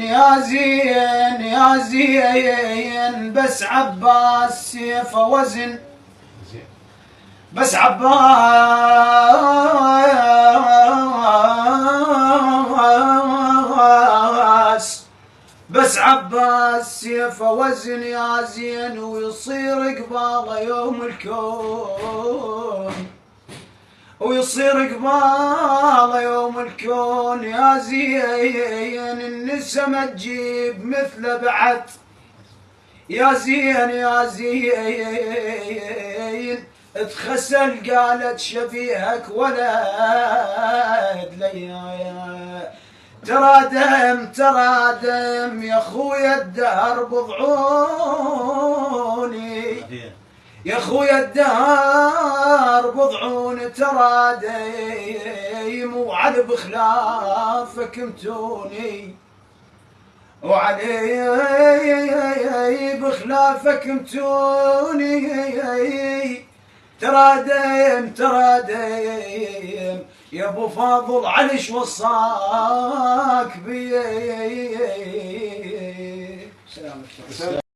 يا زين يا زين بس عباس سيف وزن بس عباس سيف وزن يا زين ويصير قباله يوم الكون ويصير قباله يوم الكون يا زين النسمة تجيب مثله بعد يا زين يا زين تخسل قالت شبيهك ولد ليا ترادم يا خويا الدهر بضعوني يا خويا الدهر بضعون ترادم وعلى بخلافك متوني وعلي بخلافك متوني ترادم يا ابو فاضل علش وصاك بي. سلام.